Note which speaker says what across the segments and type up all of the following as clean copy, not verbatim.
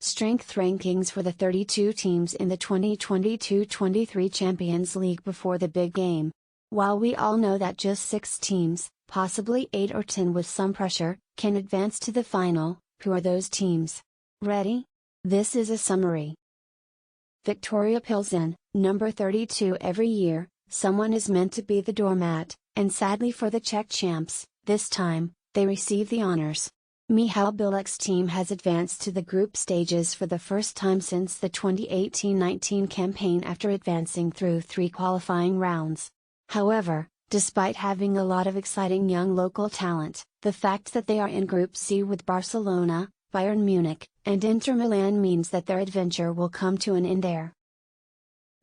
Speaker 1: Strength rankings for the 32 teams in the 2022-23 Champions League before the big game. While we all know that just 6 teams, possibly 8 or 10 with some pressure, can advance to the final, who are those teams? Ready? This is a summary. Victoria Pilsen, number 32. Every year, someone is meant to be the doormat, and sadly for the Czech champs, this time, they receive the honors. Michal Bilec's team has advanced to the group stages for the first time since the 2018-19 campaign after advancing through 3 qualifying rounds. However, despite having a lot of exciting young local talent, the fact that they are in Group C with Barcelona, Bayern Munich, and Inter Milan means that their adventure will come to an end there.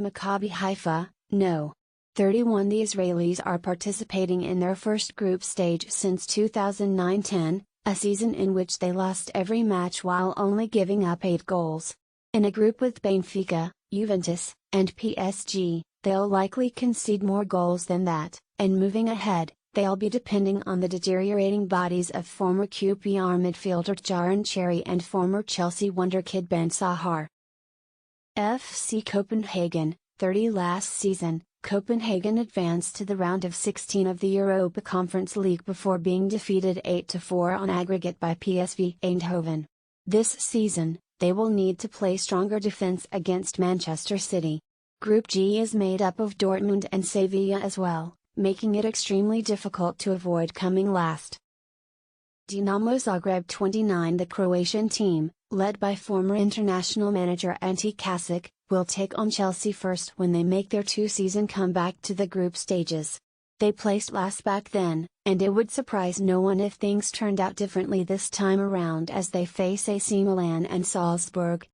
Speaker 1: Maccabi Haifa, no. 31. The Israelis are participating in their first group stage since 2009-10, a season in which they lost every match while only giving up 8 goals. In a group with Benfica, Juventus, and PSG, they'll likely concede more goals than that, and moving ahead, they'll be depending on the deteriorating bodies of former QPR midfielder Jaron Cherry and former Chelsea wonderkid Ben Sahar. FC Copenhagen, 30. Last season, Copenhagen advanced to the round of 16 of the Europa Conference League before being defeated 8-4 on aggregate by PSV Eindhoven. This season, they will need to play stronger defense against Manchester City. Group G is made up of Dortmund and Sevilla as well, making it extremely difficult to avoid coming last. Dinamo Zagreb 29. The Croatian team, led by former international manager Ante Kasic, will take on Chelsea first when they make their 2-season comeback to the group stages. They placed last back then, and it would surprise no one if things turned out differently this time around as they face AC Milan and Salzburg.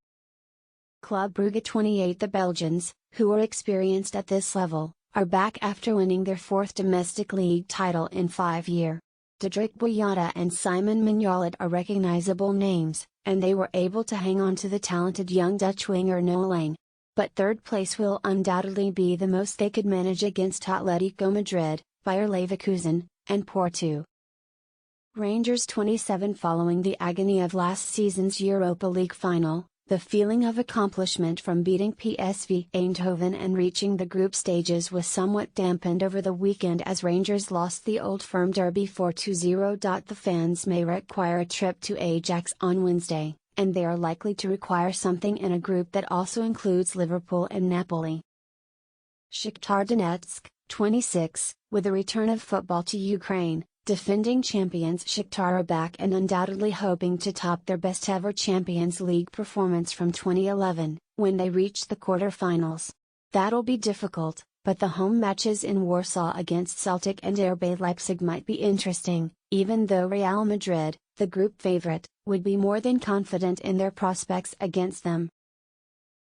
Speaker 1: Club Brugge 28. The Belgians, who are experienced at this level, are back after winning their 4th domestic league title in 5 years. Diederik Boyata and Simon Mignolet are recognizable names, and they were able to hang on to the talented young Dutch winger Noah Lang. But third place will undoubtedly be the most they could manage against Atletico Madrid, Bayer Leverkusen, and Porto. Rangers 27. Following the agony of last season's Europa League final, the feeling of accomplishment from beating PSV Eindhoven and reaching the group stages was somewhat dampened over the weekend as Rangers lost the Old Firm Derby 4-0. The fans may require a trip to Ajax on Wednesday, and they are likely to require something in a group that also includes Liverpool and Napoli. Shakhtar Donetsk, 26, with the return of football to Ukraine, defending champions Shakhtar are back and undoubtedly hoping to top their best-ever Champions League performance from 2011, when they reached the quarter-finals. That'll be difficult, but the home matches in Warsaw against Celtic and RB Leipzig might be interesting, even though Real Madrid, the group favorite, would be more than confident in their prospects against them.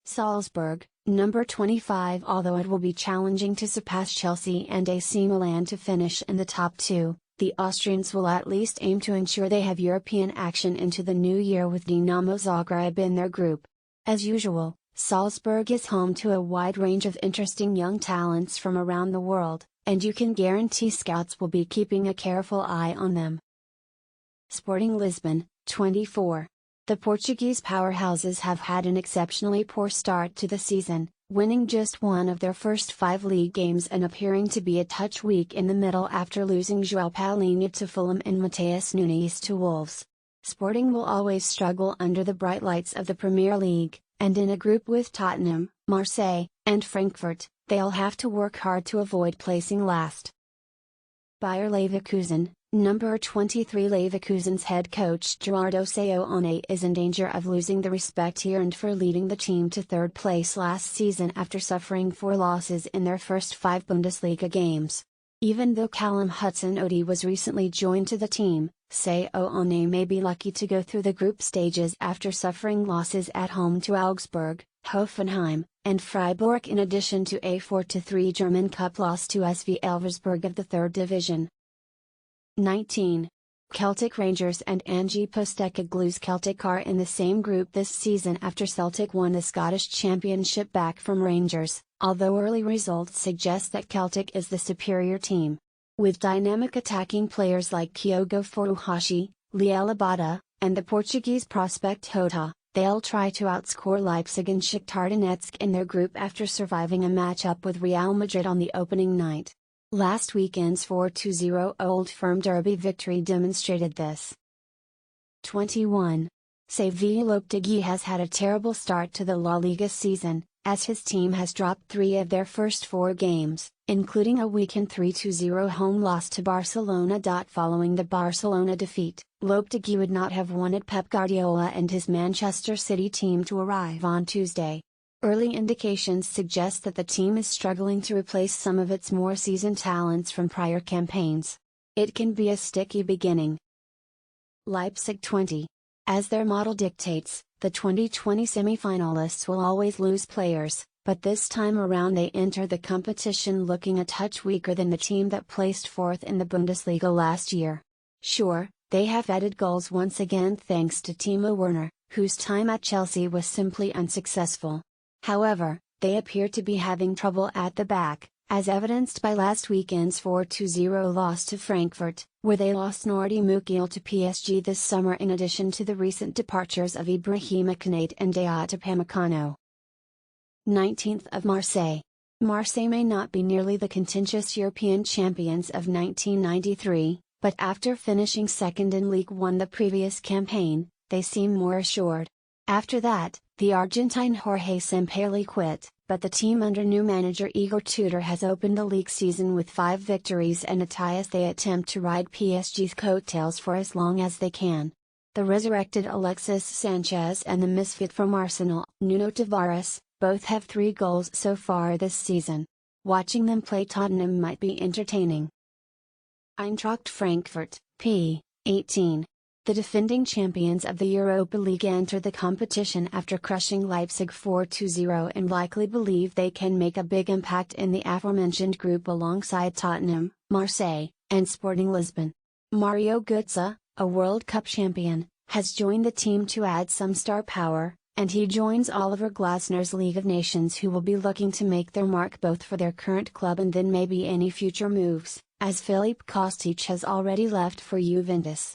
Speaker 1: Salzburg, number 25. Although it will be challenging to surpass Chelsea and AC Milan to finish in the top 2, the Austrians will at least aim to ensure they have European action into the new year with Dinamo Zagreb in their group. As usual, Salzburg is home to a wide range of interesting young talents from around the world, and you can guarantee scouts will be keeping a careful eye on them. Sporting Lisbon, 24. The Portuguese powerhouses have had an exceptionally poor start to the season, winning just one of their first 5 league games and appearing to be a touch weak in the middle after losing João Palhinha to Fulham and Mateus Nunes to Wolves. Sporting will always struggle under the bright lights of the Premier League, and in a group with Tottenham, Marseille, and Frankfurt, they'll have to work hard to avoid placing last. Bayer Leverkusen, number 23. Leverkusen's head coach Gerardo Seoane is in danger of losing the respect he earned for leading the team to 3rd place last season after suffering 4 losses in their first 5 Bundesliga games. Even though Callum Hudson-Odoi was recently joined to the team, Seoane may be lucky to go through the group stages after suffering losses at home to Augsburg, Hoffenheim, and Freiburg in addition to a 4-3 German Cup loss to SV Elversberg of the 3rd Division. 19. Celtic Rangers and Ange Postecoglou's Celtic are in the same group this season after Celtic won the Scottish Championship back from Rangers, although early results suggest that Celtic is the superior team. With dynamic attacking players like Kyogo Furuhashi, Liel Abada, and the Portuguese prospect Jota, They'll try to outscore Leipzig and Shakhtar Donetsk in their group after surviving a matchup with Real Madrid on the opening night. Last weekend's 4-0 Old Firm derby victory demonstrated this. 21. Sevilla Lopetegui has had a terrible start to the La Liga season, as his team has dropped 3 of their first 4 games, including a weekend 3-0 home loss to Barcelona. Following the Barcelona defeat, Lopetegui would not have wanted Pep Guardiola and his Manchester City team to arrive on Tuesday. Early indications suggest that the team is struggling to replace some of its more seasoned talents from prior campaigns. It can be a sticky beginning. Leipzig 20. As their model dictates, the 2020 semi-finalists will always lose players, but this time around they enter the competition looking a touch weaker than the team that placed 4th in the Bundesliga last year. Sure, they have added goals once again thanks to Timo Werner, whose time at Chelsea was simply unsuccessful. However, they appear to be having trouble at the back, as evidenced by last weekend's 4-0 loss to Frankfurt, where they lost Nordi Mukiel to PSG this summer in addition to the recent departures of Ibrahima Konate and Dayot Upamecano. 19th of Marseille. Marseille may not be nearly the contentious European champions of 1993, but after finishing second in Ligue 1 the previous campaign, they seem more assured. After that, the Argentine Jorge Sampaoli quit, but the team under new manager Igor Tudor has opened the league season with 5 victories and a tie as they attempt to ride PSG's coattails for as long as they can. The resurrected Alexis Sanchez and the misfit from Arsenal, Nuno Tavares, both have 3 goals so far this season. Watching them play Tottenham might be entertaining. Eintracht Frankfurt, p. 18. The defending champions of the Europa League enter the competition after crushing Leipzig 4-0 and likely believe they can make a big impact in the aforementioned group alongside Tottenham, Marseille, and Sporting Lisbon. Mario Götze, a World Cup champion, has joined the team to add some star power, and he joins Oliver Glasner's League of Nations, who will be looking to make their mark both for their current club and then maybe any future moves, as Filip Kostic has already left for Juventus.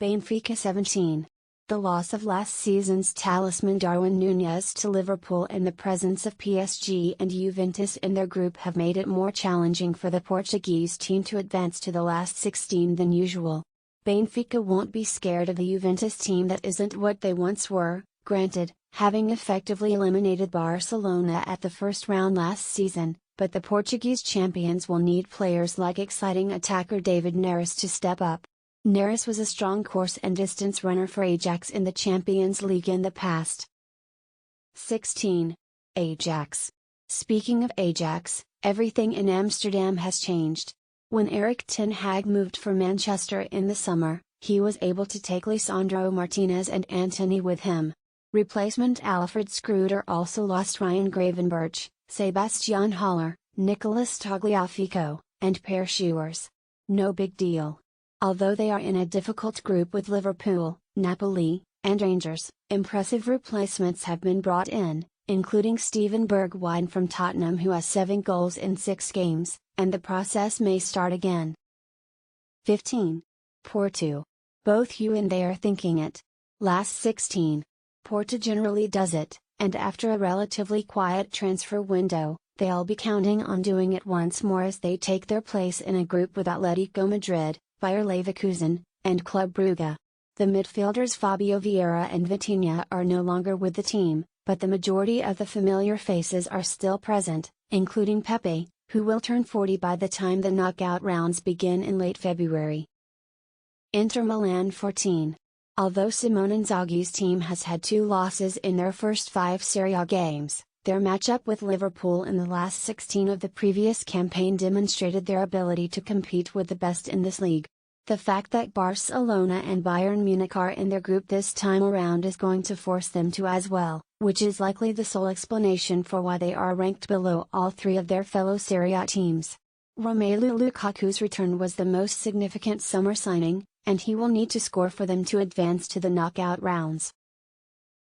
Speaker 1: Benfica 17. The loss of last season's talisman Darwin Núñez to Liverpool and the presence of PSG and Juventus in their group have made it more challenging for the Portuguese team to advance to the last 16 than usual. Benfica won't be scared of the Juventus team that isn't what they once were, granted, having effectively eliminated Barcelona at the first round last season, but the Portuguese champions will need players like exciting attacker David Neres to step up. Neres was a strong course and distance runner for Ajax in the Champions League in the past. 16. Ajax. Speaking of Ajax, everything in Amsterdam has changed. When Erik ten Hag moved for Manchester in the summer, he was able to take Lisandro Martinez and Antony with him. Replacement Alfred Schreuder also lost Ryan Gravenberch, Sebastian Haller, Nicolas Tagliafico, and Per Schuurs. No big deal. Although they are in a difficult group with Liverpool, Napoli, and Rangers, impressive replacements have been brought in, including Steven Bergwijn from Tottenham, who has 7 goals in 6 games, and the process may start again. 15. Porto. Both you and they are thinking it. Last 16. Porto generally does it, and after a relatively quiet transfer window, they'll be counting on doing it once more as they take their place in a group with Atletico Madrid, Bayer Leverkusen, and Club Brugge. The midfielders Fabio Vieira and Vitinha are no longer with the team, but the majority of the familiar faces are still present, including Pepe, who will turn 40 by the time the knockout rounds begin in late February. Inter Milan 14. Although Simone Inzaghi's team has had 2 losses in their first 5 Serie A games, their matchup with Liverpool in the last 16 of the previous campaign demonstrated their ability to compete with the best in this league. The fact that Barcelona and Bayern Munich are in their group this time around is going to force them to as well, which is likely the sole explanation for why they are ranked below all 3 of their fellow Serie A teams. Romelu Lukaku's return was the most significant summer signing, and he will need to score for them to advance to the knockout rounds.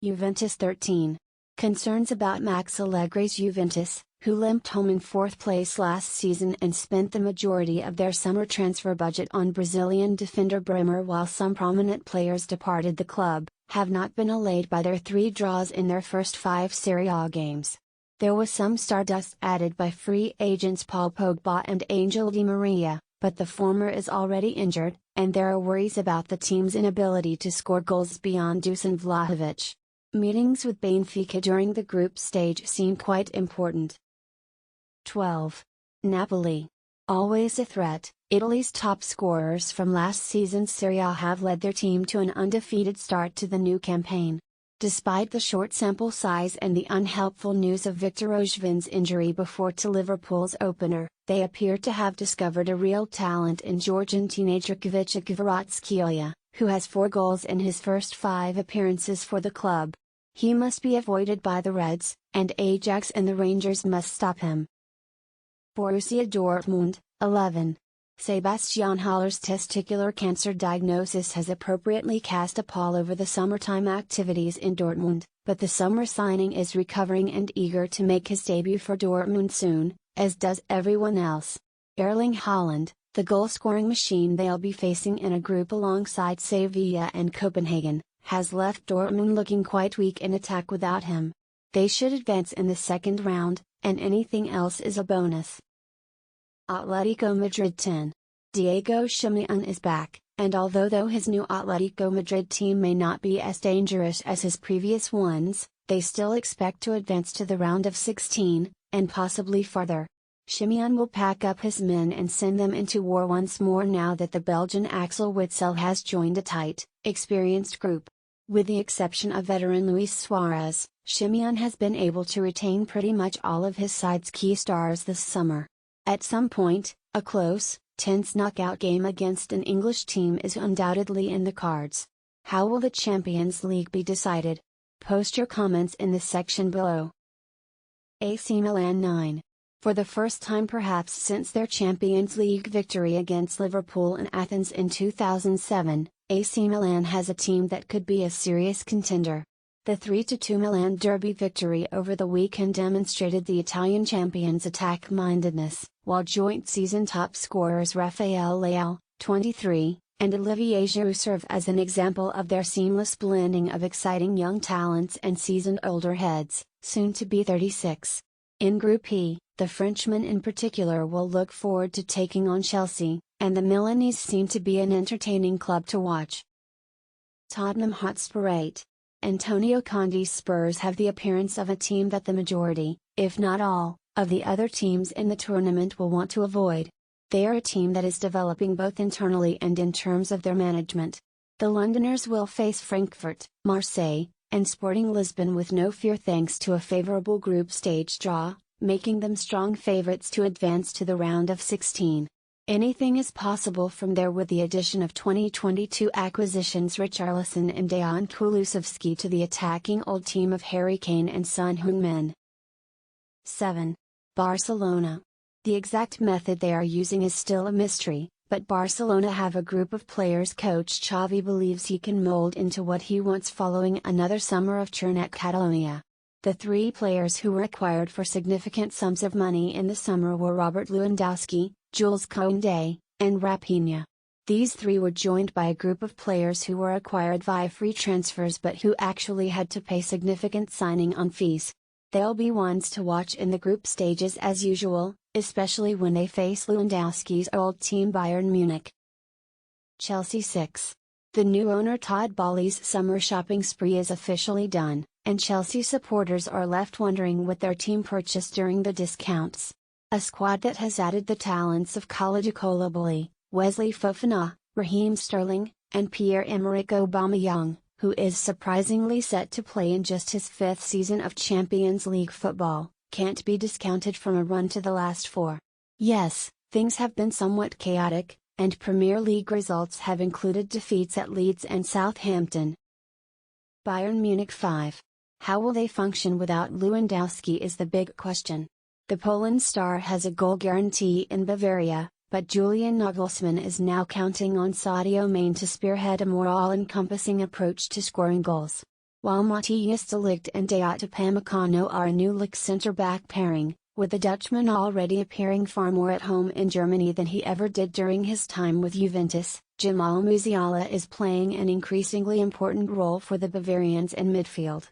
Speaker 1: Juventus 13. Concerns about Max Allegri's Juventus, who limped home in fourth place last season and spent the majority of their summer transfer budget on Brazilian defender Bremer while some prominent players departed the club, have not been allayed by their 3 draws in their first 5 Serie A games. There was some stardust added by free agents Paul Pogba and Angel Di Maria, but the former is already injured, and there are worries about the team's inability to score goals beyond Dusan Vlahovic. Meetings with Benfica during the group stage seem quite important. 12. Napoli. Always a threat, Italy's top scorers from last season's Serie A have led their team to an undefeated start to the new campaign. Despite the short sample size and the unhelpful news of Victor Osimhen's injury before to Liverpool's opener, they appear to have discovered a real talent in Georgian teenager Kvicha Kvaratskhelia, who has 4 goals in his first 5 appearances for the club. He must be avoided by the Reds, and Ajax and the Rangers must stop him. Borussia Dortmund, 11. Sebastian Haller's testicular cancer diagnosis has appropriately cast a pall over the summertime activities in Dortmund, but the summer signing is recovering and eager to make his debut for Dortmund soon, as does everyone else. Erling Haaland, the goal-scoring machine they'll be facing in a group alongside Sevilla and Copenhagen, has left Dortmund looking quite weak in attack without him. They should advance in the second round, and anything else is a bonus. Atletico Madrid 10. Diego Simeone is back, and although his new Atletico Madrid team may not be as dangerous as his previous ones, they still expect to advance to the round of 16, and possibly farther. Simeone will pack up his men and send them into war once more now that the Belgian Axel Witsel has joined a tight, experienced group. With the exception of veteran Luis Suarez, Simeone has been able to retain pretty much all of his side's key stars this summer. At some point, a close, tense knockout game against an English team is undoubtedly in the cards. How will the Champions League be decided? Post your comments in the section below. AC Milan 9. For the first time perhaps since their Champions League victory against Liverpool in Athens in 2007, AC Milan has a team that could be a serious contender. The 3-2 Milan derby victory over the weekend demonstrated the Italian champions' attack-mindedness, while joint season top scorers Rafael Leao, 23, and Olivier Giroud serve as an example of their seamless blending of exciting young talents and seasoned older heads, soon to be 36. In Group E, the Frenchmen in particular will look forward to taking on Chelsea, and the Milanese seem to be an entertaining club to watch. Tottenham Hotspur 8. Antonio Conte's Spurs have the appearance of a team that the majority, if not all, of the other teams in the tournament will want to avoid. They are a team that is developing both internally and in terms of their management. The Londoners will face Frankfurt, Marseille, and Sporting Lisbon with no fear thanks to a favourable group stage draw, making them strong favourites to advance to the round of 16. Anything is possible from there with the addition of 2022 acquisitions Richarlison and Dejan Kulusevski to the attacking old team of Harry Kane and Son Heung-min. 7. Barcelona. The exact method they are using is still a mystery, but Barcelona have a group of players coach Xavi believes he can mold into what he wants following another summer of churn at Catalonia. The 3 players who were acquired for significant sums of money in the summer were Robert Lewandowski, Jules Koundé, and Raphinha. These 3 were joined by a group of players who were acquired via free transfers but who actually had to pay significant signing-on fees. They'll be ones to watch in the group stages as usual, especially when they face Lewandowski's old team Bayern Munich. Chelsea 6. The new owner Todd Boehly's summer shopping spree is officially done, and Chelsea supporters are left wondering what their team purchased during the discounts. A squad that has added the talents of Kalidou Koulibaly, Wesley Fofana, Raheem Sterling, and Pierre-Emerick Aubameyang, who is surprisingly set to play in just his 5th season of Champions League football, can't be discounted from a run to the last 4. Yes, things have been somewhat chaotic, and Premier League results have included defeats at Leeds and Southampton. Bayern Munich 5. How will they function without Lewandowski is the big question. The Poland star has a goal guarantee in Bavaria, but Julian Nagelsmann is now counting on Sadio Mane to spearhead a more all-encompassing approach to scoring goals. while Matthias de Ligt and Dayot Upamecano are a new look centre-back pairing, with the Dutchman already appearing far more at home in Germany than he ever did during his time with Juventus. Jamal Musiala is playing an increasingly important role for the Bavarians in midfield.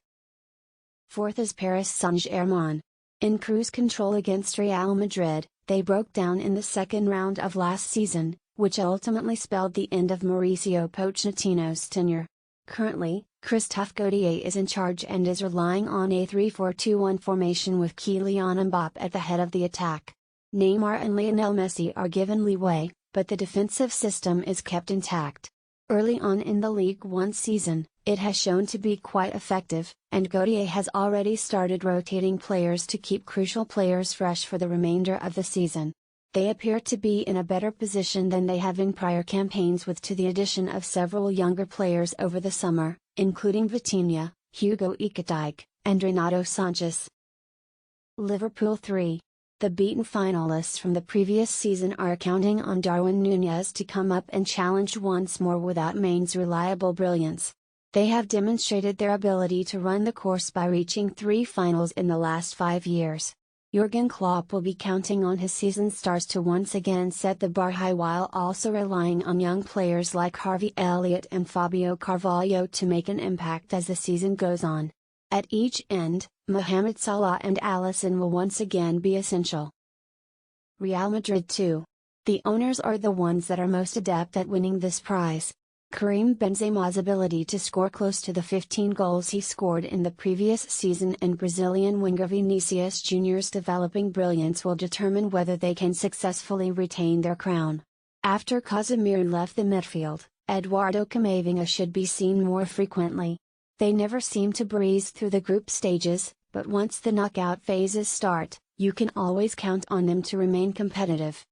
Speaker 1: Fourth is Paris Saint-Germain. In cruise control against Real Madrid, they broke down in the second round of last season, which ultimately spelled the end of Mauricio Pochettino's tenure. Currently, Christophe Gauthier is in charge and is relying on a 3-4-2-1 formation with Kylian Mbappé at the head of the attack. Neymar and Lionel Messi are given leeway, but the defensive system is kept intact. Early on in the Ligue 1 season, it has shown to be quite effective, and Gauthier has already started rotating players to keep crucial players fresh for the remainder of the season. They appear to be in a better position than they have in prior campaigns with the addition of several younger players over the summer, including Vitinha, Hugo Ekitike, and Renato Sanches. Liverpool 3. The beaten finalists from the previous season are counting on Darwin Núñez to come up and challenge once more without Maine's reliable brilliance. They have demonstrated their ability to run the course by reaching 3 finals in the last 5 years. Jurgen Klopp will be counting on his season stars to once again set the bar high while also relying on young players like Harvey Elliott and Fabio Carvalho to make an impact as the season goes on. At each end, Mohamed Salah and Alisson will once again be essential. Real Madrid 2. The owners are the ones that are most adept at winning this prize. Karim Benzema's ability to score close to the 15 goals he scored in the previous season and Brazilian winger Vinicius Jr.'s developing brilliance will determine whether they can successfully retain their crown. After Casemiro left the midfield, Eduardo Camavinga should be seen more frequently. They never seem to breeze through the group stages, but once the knockout phases start, you can always count on them to remain competitive.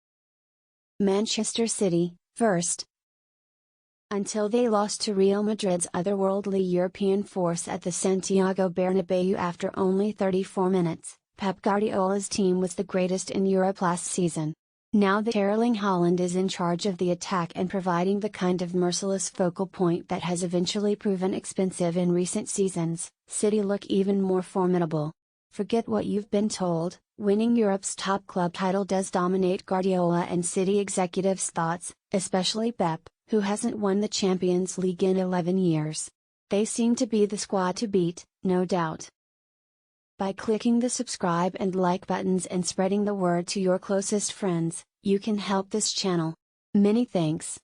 Speaker 1: Manchester City, first. Until they lost to Real Madrid's otherworldly European force at the Santiago Bernabeu after only 34 minutes, Pep Guardiola's team was the greatest in Europe last season. Now that Erling Haaland is in charge of the attack and providing the kind of merciless focal point that has eventually proven expensive in recent seasons, City look even more formidable. Forget what you've been told, winning Europe's top club title does dominate Guardiola and City executives' thoughts, especially Pep, who hasn't won the Champions League in 11 years. They seem to be the squad to beat, no doubt. By clicking the subscribe and like buttons and spreading the word to your closest friends, you can help this channel. Many thanks.